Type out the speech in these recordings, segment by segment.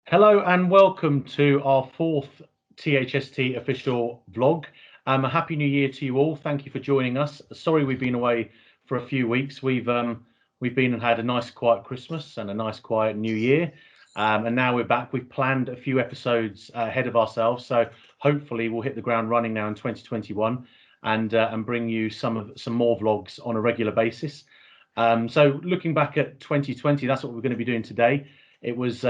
Hello and welcome to our fourth THST official vlog. A happy new year to you all. Thank you for joining us. Sorry we've been away for a few weeks. We've been and had a nice quiet Christmas and a nice quiet New Year. And now we're back. We've planned a few episodes ahead of ourselves, so hopefully we'll hit the ground running now in 2021 and bring you some more vlogs on a regular basis. So looking back at 2020, that's what we're going to be doing today. It was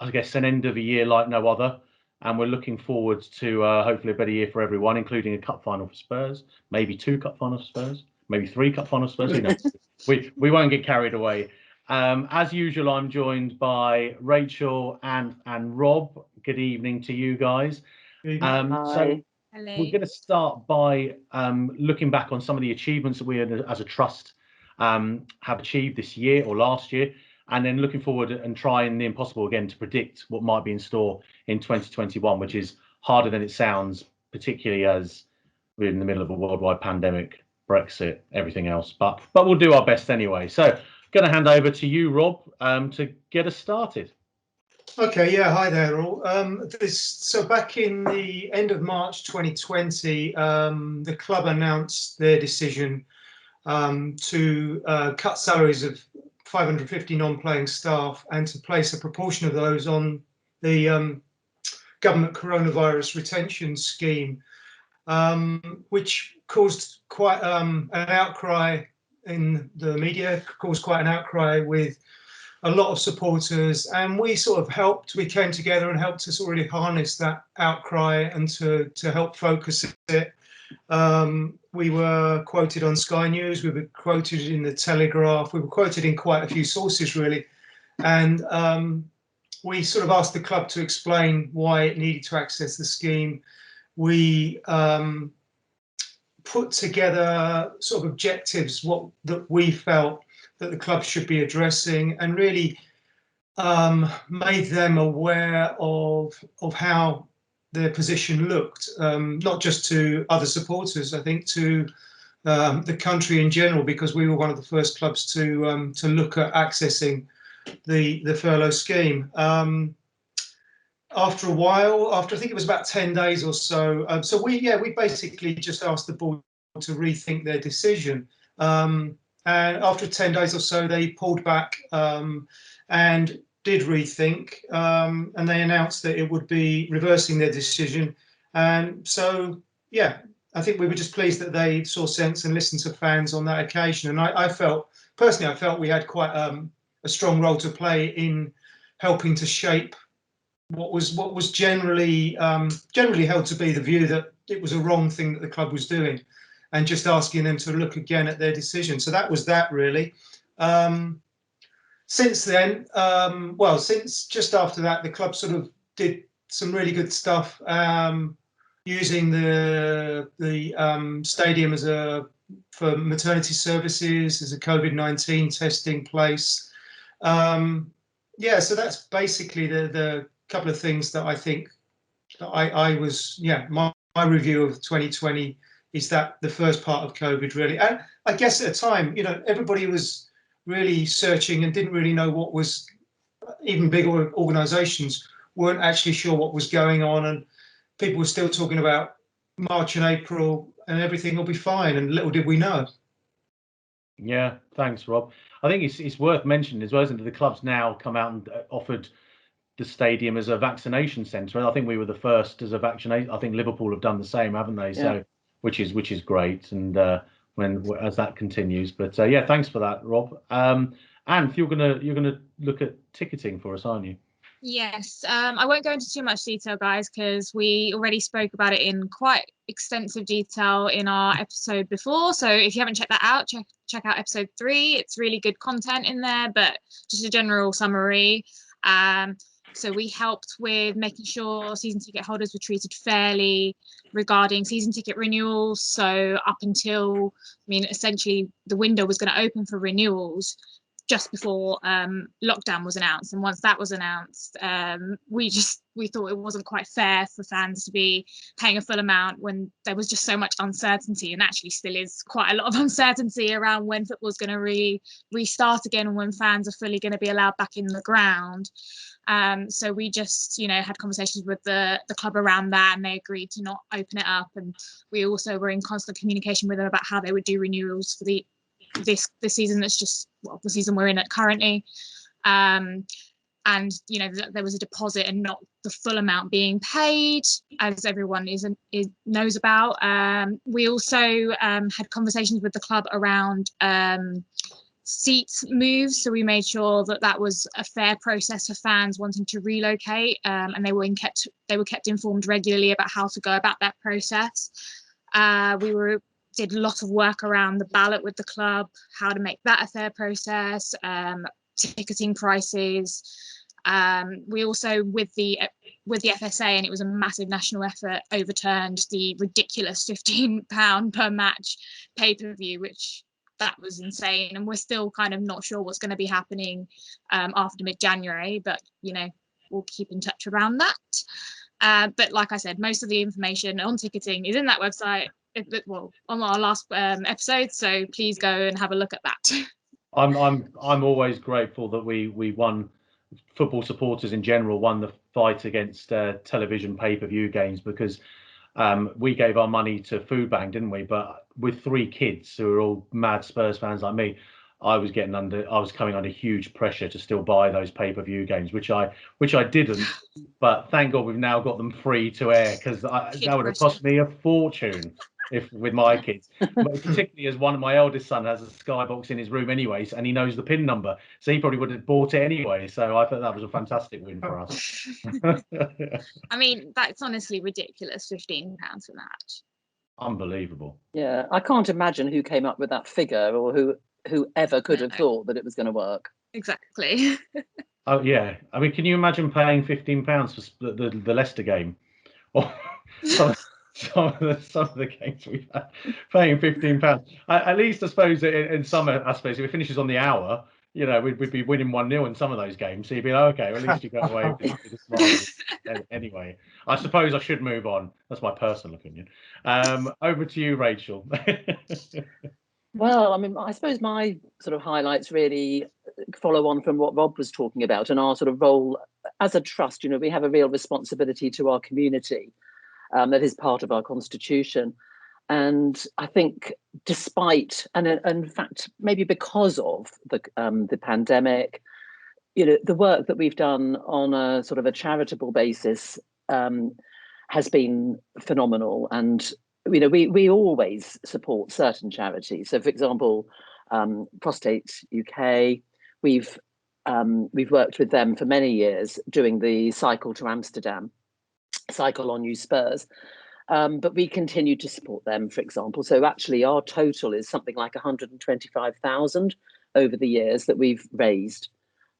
I guess an end of a year like no other, and we're looking forward to hopefully a better year for everyone, including a cup final for Spurs, maybe 2 cup finals for Spurs, maybe 3 cup finals for Spurs. Who knows? we won't get carried away. As usual, I'm joined by Rachel and Rob. Good evening to you guys. So Hello. we're going to start by looking back on some of the achievements that we as a trust have achieved this year or last year, and then looking forward and trying the impossible again to predict what might be in store in 2021, which is harder than it sounds, particularly as we're in the middle of a worldwide pandemic, Brexit, everything else. But we'll do our best anyway. So going to hand over to you, Rob, to get us started. Okay, yeah, hi there all. So back in the end of March 2020, the club announced their decision to cut salaries of 550 non-playing staff and to place a proportion of those on the government coronavirus retention scheme, which caused quite an outcry in the media, caused quite an outcry with a lot of supporters, and we sort of helped. We came together and helped to sort of really harness that outcry and to help focus it. We were quoted on Sky News, we were quoted in the Telegraph, we were quoted in quite a few sources really, and we sort of asked the club to explain why it needed to access the scheme. We put together sort of objectives that we felt that the club should be addressing, and really made them aware of how their position looked, not just to other supporters, I think to the country in general, because we were one of the first clubs to look at accessing the furlough scheme. After a while, after I think it was about 10 days or so, so we basically just asked the board to rethink their decision. And after 10 days or so, they pulled back and did rethink, and they announced that it would be reversing their decision. And so, yeah, I think we were just pleased that they saw sense and listened to fans on that occasion. And I felt we had quite a strong role to play in helping to shape what was generally held to be the view that it was a wrong thing that the club was doing, and just asking them to look again at their decision. So that was that really. Since then, since just after that, the club sort of did some really good stuff, using the stadium for maternity services, as a COVID-19 testing place. Yeah, so that's basically the couple of things that I think that I was, yeah, my review of 2020 is that the first part of COVID really. And I guess at a time, you know, everybody was really searching and didn't really know what was, even bigger organisations weren't actually sure what was going on, and people were still talking about March and April and everything will be fine, and little did we know. Yeah, thanks, Rob. I think it's worth mentioning as well, isn't it? The club's now come out and offered the stadium as a vaccination centre, and I think we were the first as a vaccination. I think Liverpool have done the same, haven't they? Yeah. So which is great, and as that continues. But yeah, thanks for that, Rob. Anth, you're gonna look at ticketing for us, aren't you? Yes, I won't go into too much detail, guys, because we already spoke about it in quite extensive detail in our episode before. So if you haven't checked that out, check out episode 3. It's really good content in there, but just a general summary. So we helped with making sure season ticket holders were treated fairly regarding season ticket renewals. So up until, I mean, essentially the window was going to open for renewals, just before lockdown was announced. And once that was announced, we thought it wasn't quite fair for fans to be paying a full amount when there was just so much uncertainty, and actually still is quite a lot of uncertainty around when football's going to restart again and when fans are fully going to be allowed back in the ground. So we just, had conversations with the club around that, and they agreed to not open it up. And we also were in constant communication with them about how they would do renewals for this season that's just, the season we're in at currently. And there was a deposit and not the full amount being paid, as everyone knows about. We also had conversations with the club around seat moves, so we made sure that was a fair process for fans wanting to relocate, and they were kept informed regularly about how to go about that process. Did a lot of work around the ballot with the club, how to make that a fair process, ticketing prices. We also, with the FSA, and it was a massive national effort, overturned the ridiculous £15 per match pay-per-view, which that was insane. And we're still kind of not sure what's going to be happening after mid-January, but we'll keep in touch around that. But like I said, most of the information on ticketing is in that website. On our last episode, so please go and have a look at that. I'm always grateful that we won. Football supporters in general won the fight against television pay-per-view games, because we gave our money to Food Bank, didn't we? But with 3 kids who are all mad Spurs fans like me, I was coming under huge pressure to still buy those pay-per-view games, which I didn't. But thank God we've now got them free to air, because that would have cost me a fortune with my kids. Particularly as my eldest son has a Skybox in his room anyways, and he knows the PIN number, so he probably would have bought it anyway. So I thought that was a fantastic win for us. I mean, that's honestly ridiculous, £15 for that. Unbelievable. Yeah, I can't imagine who came up with that figure, or whoever could have thought that it was going to work. Exactly. Oh yeah, I mean, can you imagine paying £15 for the Leicester game, or some of the games we've had, paying £15? At least I suppose in some aspects, if it finishes on the hour, we'd be winning 1-0 in some of those games. So you'd be like, okay, well, at least you go away with a smile. Anyway, I suppose I should move on. That's my personal opinion. Over to you, Rachel. Well, I mean, I suppose my sort of highlights really follow on from what Rob was talking about, and our sort of role as a trust. We have a real responsibility to our community that is part of our constitution. And I think despite, and in fact, maybe because of the pandemic, the work that we've done on a sort of a charitable basis has been phenomenal. And we always support certain charities. So, for example, Prostate UK, we've worked with them for many years doing the Cycle to Amsterdam, Cycle on You Spurs. But we continue to support them, for example. So actually our total is something like 125,000 over the years that we've raised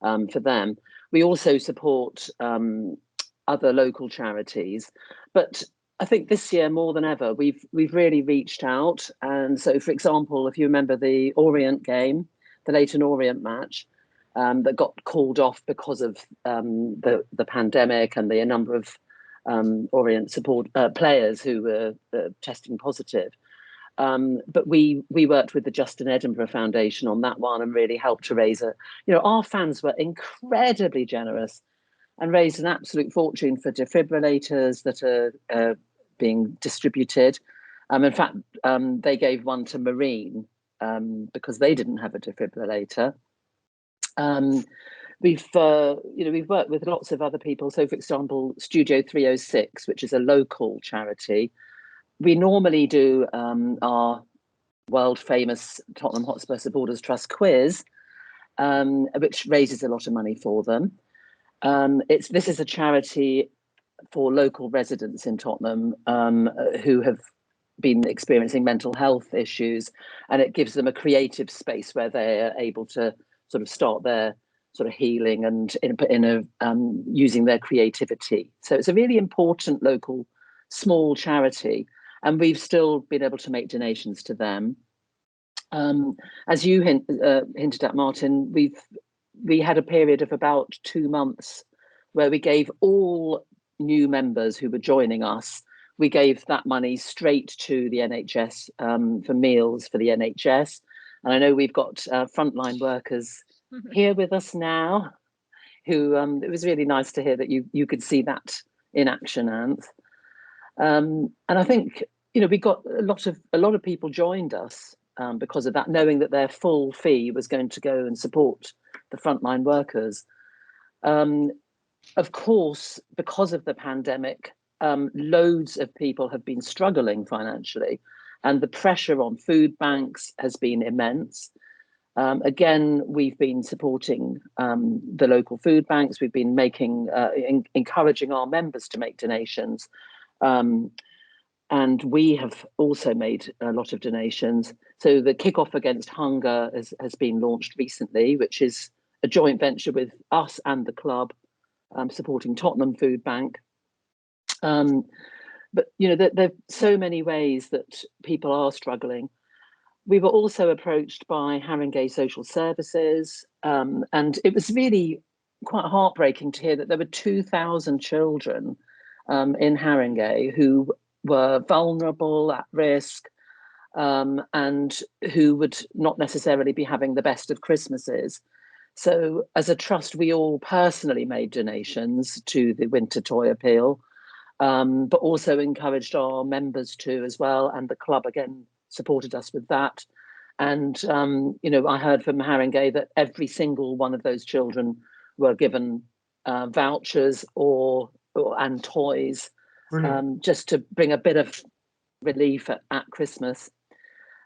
for them. We also support other local charities, but I think this year more than ever, we've really reached out. And so, for example, if you remember the Orient game, the Leyton Orient match, that got called off because of the pandemic and the number of Orient support players who were testing positive. But we worked with the Justin Edinburgh Foundation on that one and really helped to raise our fans were incredibly generous and raised an absolute fortune for defibrillators that are being distributed. In fact, they gave one to Marine because they didn't have a defibrillator. We've worked with lots of other people. So, for example, Studio 306, which is a local charity. We normally do our world famous Tottenham Hotspur Supporters Trust quiz, which raises a lot of money for them. This is a charity for local residents in Tottenham who have been experiencing mental health issues, and it gives them a creative space where they're able to sort of start their sort of healing and using their creativity. So it's a really important local small charity, and we've still been able to make donations to them. As you hinted at, Martin, we had a period of about 2 months where we gave all new members who were joining us, we gave that money straight to the NHS for meals for the NHS. And I know we've got frontline workers here with us now, who it was really nice to hear that you could see that in action, Anth. And I think, you know, we got a lot of people joined us because of that, knowing that their full fee was going to go and support the frontline workers. Of course, because of the pandemic, loads of people have been struggling financially, and the pressure on food banks has been immense. Again, we've been supporting the local food banks. We've been encouraging our members to make donations. And we have also made a lot of donations. So the Kick-Off Against Hunger has been launched recently, which is a joint venture with us and the club, supporting Tottenham Food Bank. But you know, there are so many ways that people are struggling. We were also approached by Haringey Social Services, and it was really quite heartbreaking to hear that there were 2,000 children in Haringey who were vulnerable, at risk, and who would not necessarily be having the best of Christmases. So as a trust, we all personally made donations to the Winter Toy Appeal, but also encouraged our members to as well, and the club again supported us with that. And you know, I heard from Haringey that every single one of those children were given vouchers and toys, just to bring a bit of relief at Christmas,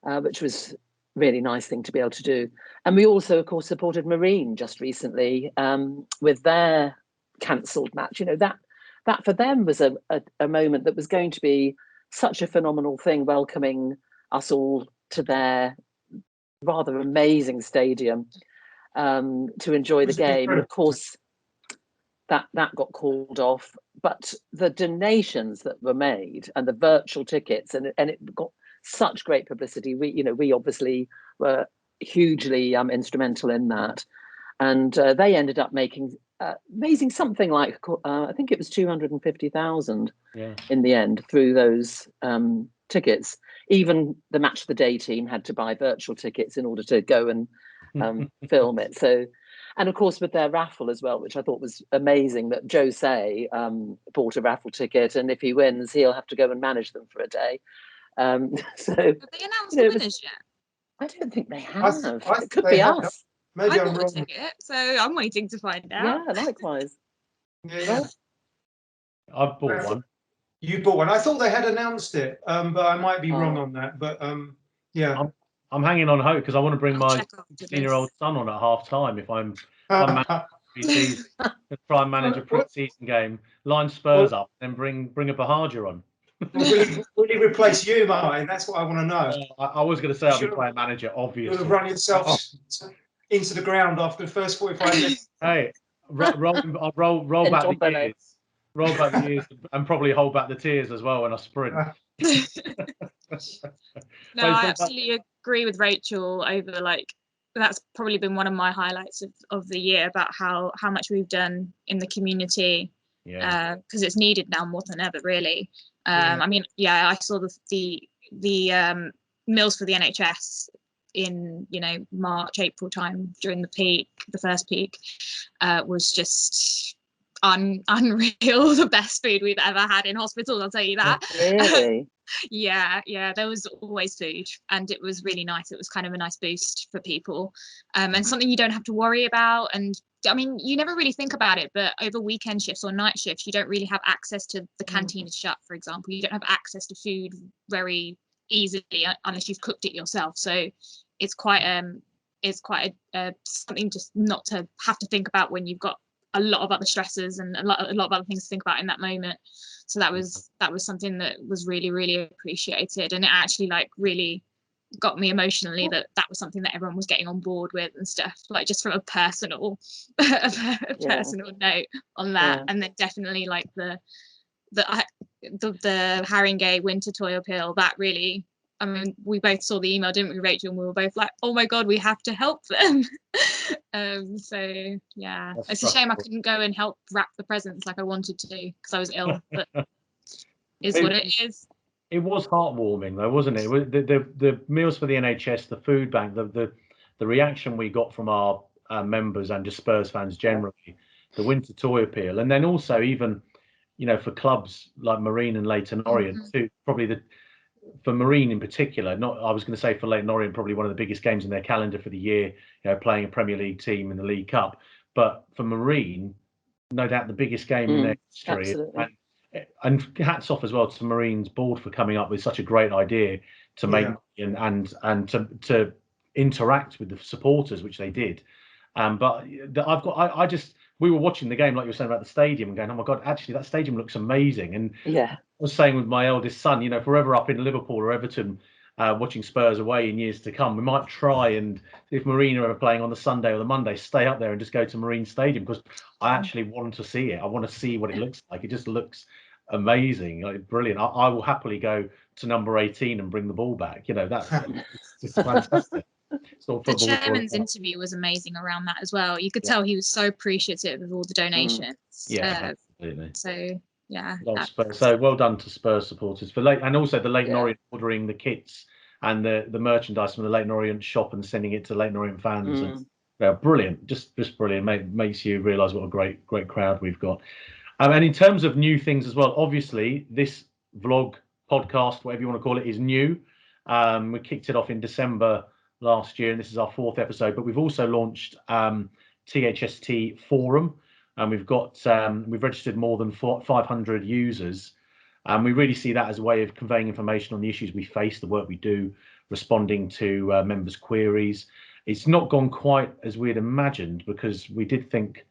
which was really nice thing to be able to do. And we also, of course, supported Marine just recently with their cancelled match. You know, that for them was a moment that was going to be such a phenomenal thing, welcoming us all to their rather amazing stadium to enjoy the game. And of course, that got called off. But the donations that were made and the virtual tickets, and it got such great publicity. We obviously were hugely instrumental in that, and they ended up raising something like I think it was 250,000 in the end through those tickets. Even the Match of the Day team had to buy virtual tickets in order to go and film it. So, and of course with their raffle as well, which I thought was amazing, that Jose bought a raffle ticket, and if he wins, he'll have to go and manage them for a day. So have they announced the winners yet? I don't think they have. It could be have. us. Maybe I I'm bought wrong. a ticket, so I'm waiting to find out. Yeah, likewise. Yeah. I've bought one. You bought one. I thought they had announced it, but I might be wrong on that. But yeah, I'm hanging on hope because I want to bring my check after 16-year-old son on at half time if I'm pre-season to try and manage a pre-season game. Line Spurs up and bring a Buhagiar on. Will he replace you, Martin? That's what I want to know. I was going to say I'll be playing manager, obviously. You'll run yourself into the ground after the first 45 minutes. Hey, roll back the years. Roll back the years and probably hold back the tears as well when I sprint. No, I absolutely agree with Rachel over, like, that's probably been one of my highlights of the year, about how much we've done in the community, because it's needed now more than ever, really. I mean, I saw the meals for the NHS in, you know, March, April time during the first peak, was just unreal. The best food we've ever had in hospital, I'll tell you that. Really? Yeah, there was always food, and it was really nice. It was kind of a nice boost for people, and something you don't have to worry about. And I mean, you never really think about it, but over weekend shifts or night shifts, you don't really have access to the canteen is shut, for example. You don't have access to food very easily unless you've cooked it yourself. So it's quite something just not to have to think about when you've got a lot of other stresses and a lot of other things to think about in that moment. So that was something that was really, really appreciated, and it actually, like, really got me emotionally that was something that everyone was getting on board with and stuff, like, just from a personal personal note on that. And then definitely, like, the Haringey Winter Toy Appeal, that really I mean, we both saw the email, didn't we, Rachel? And we were both like, oh my God, we have to help them. So yeah, it's a shame I couldn't go and help wrap the presents like I wanted to because I was ill, but is what it is. It was heartwarming though, wasn't it? The meals for the NHS, the food bank, the reaction we got from our members and just Spurs fans generally, the winter toy appeal, and then also even, you know, for clubs like Marine and Leyton Orient, too, probably for Marine in particular, I was going to say for Leyton Orient, probably one of the biggest games in their calendar for the year, you know, playing a Premier League team in the League Cup. But for Marine, no doubt the biggest game in their history. Absolutely. And hats off as well to Marine's board for coming up with such a great idea to make and to interact with the supporters, which they did. But we were watching the game, like you were saying about the stadium, and going, oh my God, actually that stadium looks amazing. And I was saying with my eldest son, you know, if we're ever up in Liverpool or Everton watching Spurs away in years to come, we might try, and if Marine are ever playing on the Sunday or the Monday, stay up there and just go to Marine Stadium, because I actually want to see it. I want to see what it looks like. It just looks amazing, like brilliant. I will happily go to number 18 and bring the ball back. You know, that's just fantastic. The chairman's interview was amazing around that as well. You could tell he was so appreciative of all the donations. Yeah, absolutely. So yeah. So well done to Spurs supporters and also the Leyton Orient ordering the kits and the merchandise from the Leyton Orient shop and sending it to Leyton Orient fans. And, brilliant, just brilliant. Makes you realise what a great crowd we've got. And in terms of new things as well, obviously this vlog, podcast, whatever you want to call it, is new. We kicked it off in December last year, and this is our 4th episode. But we've also launched THST Forum, and we've registered more than 500 users. And we really see that as a way of conveying information on the issues we face, the work we do, responding to members' queries. It's not gone quite as we had imagined, because we did think,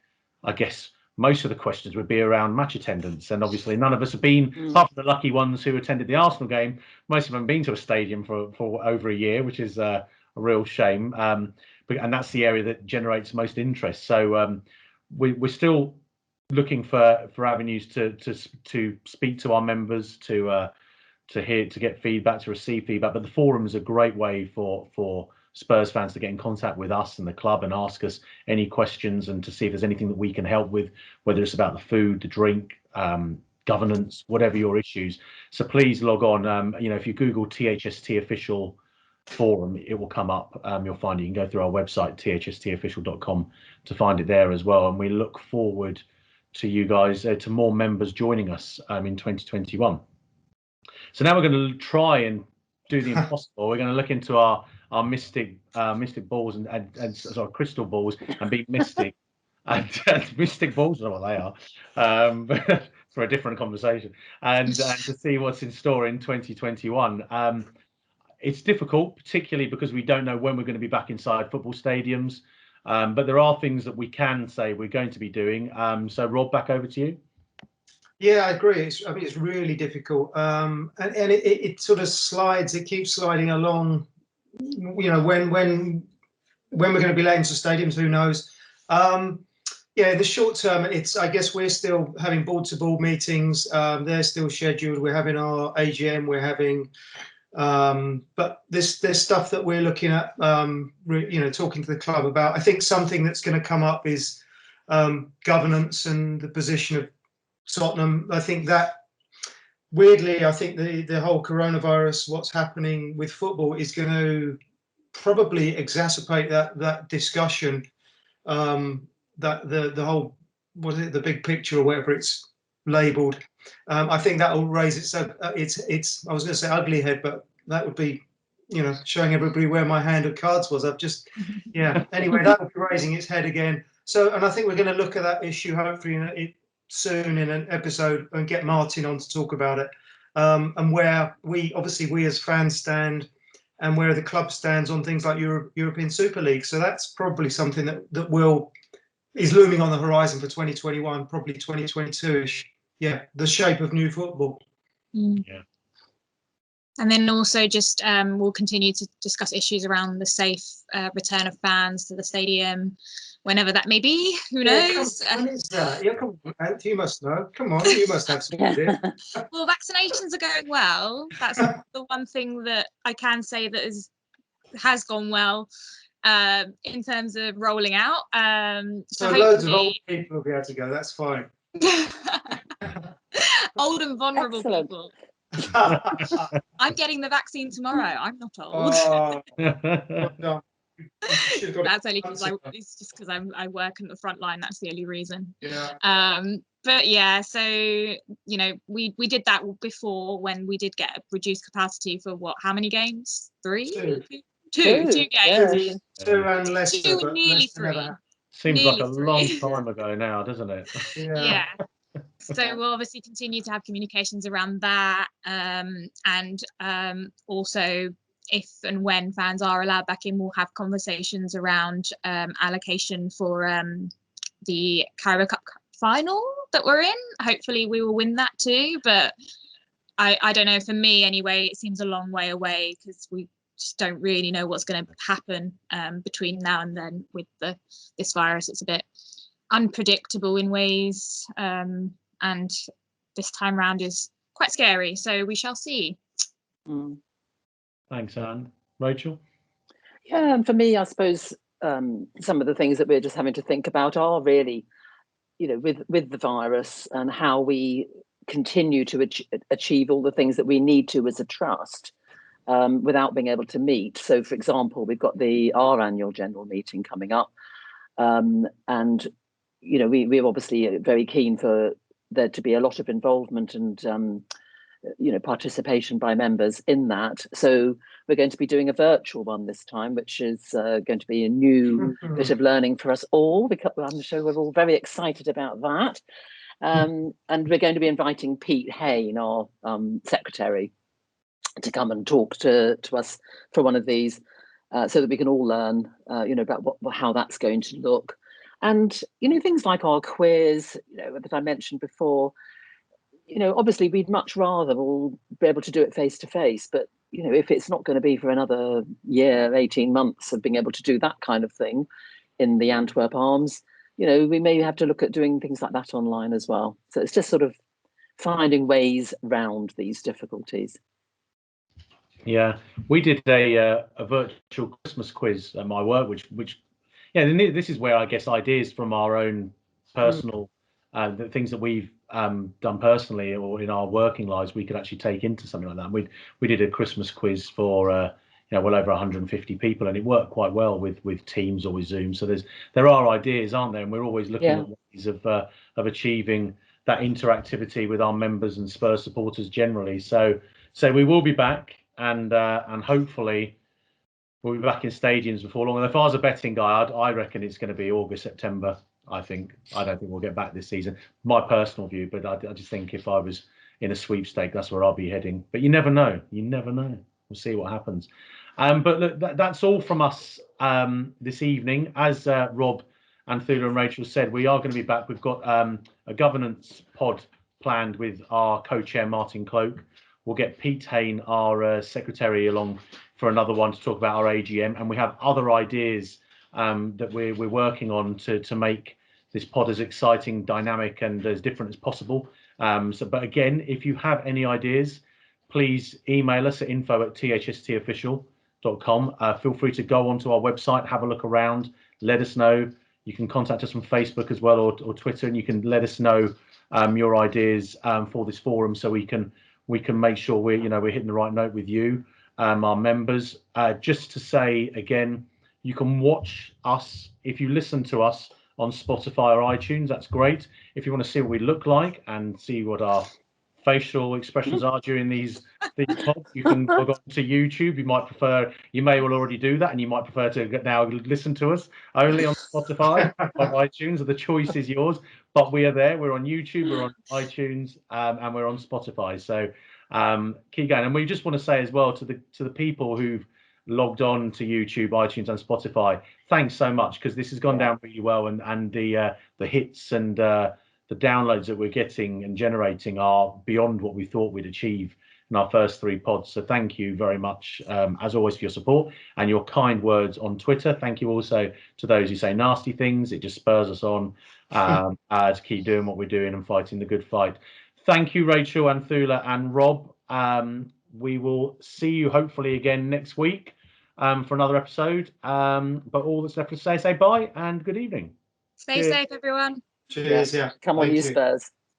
I guess, most of the questions would be around match attendance, and obviously none of us have been, apart from the lucky ones who attended the Arsenal game, most of them have been to a stadium for over a year, which is a real shame. And that's the area that generates most interest. So we're still looking for avenues to speak to our members, to get feedback, to receive feedback. But the forum is a great way for Spurs fans to get in contact with us and the club and ask us any questions, and to see if there's anything that we can help with, whether it's about the food, the drink, governance, whatever your issues. So please log on. You know, if you Google THSTOfficial forum, it will come up. You'll find it. You can go through our website, THSTOfficial.com, to find it there as well. And we look forward to you guys, to more members joining us in 2021. So now we're going to try and do the impossible. We're going to look into our mystic balls and sorry, crystal balls, and be mystic. And mystic balls are what they are, for a different conversation, and to see what's in store in 2021. It's difficult, particularly because we don't know when we're going to be back inside football stadiums, but there are things that we can say we're going to be doing. So Rob, back over to you. Yeah, I agree. It's really difficult, and it sort of slides. It keeps sliding along. You know, when we're going to be let into stadiums, who knows? Yeah, the short term, I guess we're still having board-to-board meetings. They're still scheduled. We're having our AGM. We're having, but there's stuff that we're looking at. You know, talking to the club about. I think something that's going to come up is governance and the position of Tottenham. I think that, weirdly, I think the whole coronavirus, what's happening with football, is going to probably exacerbate that discussion. That the whole, what is it, the big picture or whatever it's labelled. I think that will raise its I was going to say ugly head, but that would be, you know, showing everybody where my hand of cards was. I've just, yeah. Anyway, that will be raising its head again. So, and I think we're going to look at that issue hopefully soon in an episode, and get Martin on to talk about it, and where we as fans stand, and where the club stands on things like European Super League. So that's probably something that is looming on the horizon for 2021, probably 2022-ish. Yeah, the shape of new football. Yeah. And then also just we'll continue to discuss issues around the safe return of fans to the stadium, whenever that may be. Who knows? When is that? Yeah, come on, Ant, you must know. Come on, you must have some idea. Well, vaccinations are going well. That's the one thing that I can say that has gone well in terms of rolling out. So loads of old people will be able to go. That's fine. Old and vulnerable Excellent. people. I'm getting the vaccine tomorrow. I'm not old. Oh, well done. You should have got That's only because answer. it's just because I work in the front line. That's the only reason. Yeah. But yeah, so you know, we did that before when we did get a reduced capacity for how many games? Two games. Yeah. Two and Leicester, Two, but nearly Leicester three. never. Seems Nearly like a long three. time ago now, doesn't it? Yeah. So we'll obviously continue to have communications around that, and also if and when fans are allowed back in, we'll have conversations around allocation for the Carabao Cup final that we're in. Hopefully we will win that too, but I don't know, for me anyway, it seems a long way away because we just don't really know what's going to happen between now and then with this virus. It's a bit unpredictable in ways, and this time round is quite scary, so we shall see. Thanks, Anne. Rachel? Yeah, and for me, I suppose some of the things that we're just having to think about are really, you know, with the virus and how we continue to achieve all the things that we need to as a trust without being able to meet. So, for example, we've got our annual general meeting coming up, and you know, we're obviously very keen for there to be a lot of involvement and you know, participation by members in that. So we're going to be doing a virtual one this time, which is going to be a new bit of learning for us all, because I'm sure we're all very excited about that. And we're going to be inviting Pete Hayne, our secretary, to come and talk to us for one of these, so that we can all learn, you know, about how that's going to look. And, you know, things like our quiz, you know, that I mentioned before, you know, obviously we'd much rather all be able to do it face to face, but, you know, if it's not going to be for another year, 18 months of being able to do that kind of thing in the Antwerp Arms, you know, we may have to look at doing things like that online as well. So it's just sort of finding ways around these difficulties. Yeah, we did a virtual Christmas quiz at my work, which yeah, this is where I guess ideas from our own personal the things that we've done personally or in our working lives, we could actually take into something like that. We did a Christmas quiz for you know, well over 150 people, and it worked quite well with Teams or with Zoom. So there are ideas, aren't there? And we're always looking at ways of achieving that interactivity with our members and Spurs supporters generally. So we will be back, and hopefully we'll be back in stadiums before long. And if I was a betting guy, I reckon it's going to be August, September. I don't think we'll get back this season. My personal view, but I just think if I was in a sweepstake, that's where I'll be heading. But you never know. You never know. We'll see what happens. But look, that's all from us this evening. As Rob, Anthoulla and Rachel said, we are going to be back. We've got a governance pod planned with our co-chair, Martin Cloak. We'll get Pete Hayne, our secretary, along for another one to talk about our AGM. And we have other ideas that we're working on to make this pod as exciting, dynamic, and as different as possible. But again, if you have any ideas, please email us at info@THSTOfficial.com. Feel free to go onto our website, have a look around, let us know. You can contact us on Facebook as well, or Twitter, and you can let us know your ideas for this forum, so we can make sure we're hitting the right note with you, our members. Just to say again, you can watch us if you listen to us on Spotify or iTunes. That's great. If you want to see what we look like and see what our facial expressions are during these pods, you can log on to YouTube. You may well already do that, and you might prefer to now listen to us only on Spotify or iTunes. The choice is yours. But we are there. We're on YouTube, we're on iTunes, and we're on Spotify. So keep going. And we just want to say as well to the people who've logged on to YouTube, iTunes, and Spotify, thanks so much, because this has gone down really well, and the hits and the downloads that we're getting and generating are beyond what we thought we'd achieve. in our first 3 pods. So thank you very much, as always, for your support and your kind words on Twitter. Thank you also to those who say nasty things. It just spurs us on to keep doing what we're doing and fighting the good fight. Thank you, Rachel, Anthoulla and Rob. We will see you hopefully again next week for another episode. But all that's left to say bye and good evening. Stay safe, everyone. Cheers. Yeah. Come on, you Spurs.